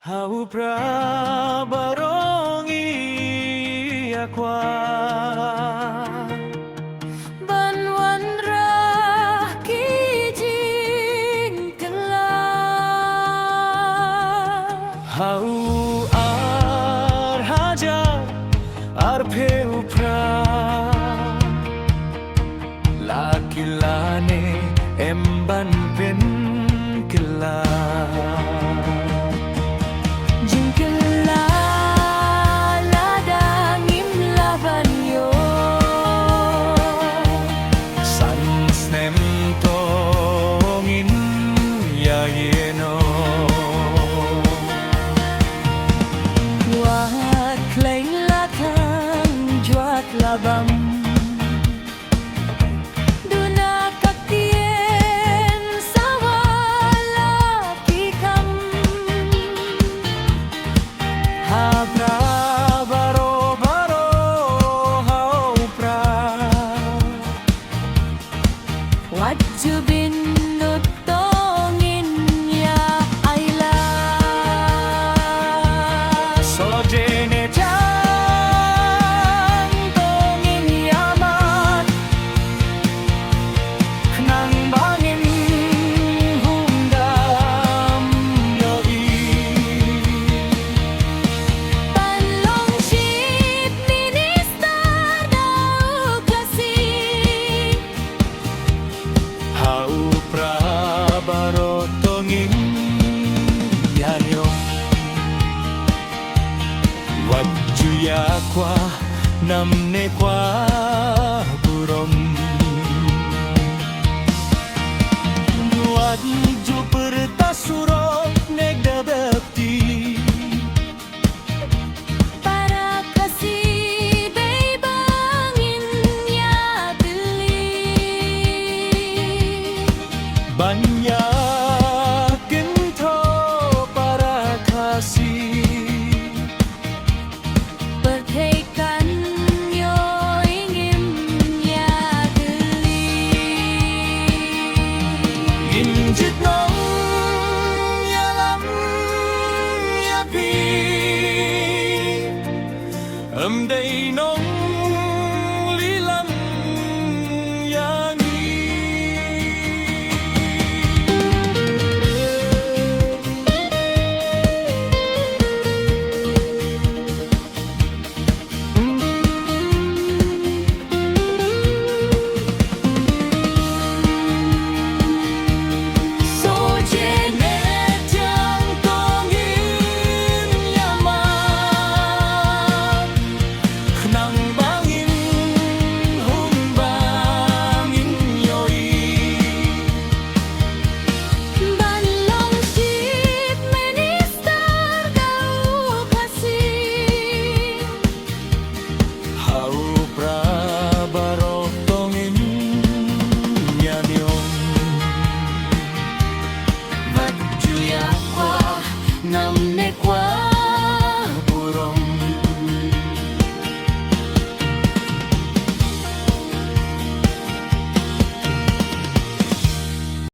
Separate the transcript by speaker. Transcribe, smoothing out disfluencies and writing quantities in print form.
Speaker 1: Hau prabarongi aqua
Speaker 2: Banwan rah kijing kelah
Speaker 1: Hau ar hajar ar peu pra Lakilane emban pen kelah
Speaker 2: Labam Duna kaktien sawala kikam
Speaker 1: Habra baro baro hau pra
Speaker 2: Wajubin nutongin ya ayla
Speaker 1: Sojene Wajuya kwa namne kwa burom Waju pertasurok nek dabakti
Speaker 2: Para kasih bebangin ya beli
Speaker 1: Banyak gento para kasih Injit nong ya lam ya pi Day nong li lam ya ngi
Speaker 2: Nam ne qua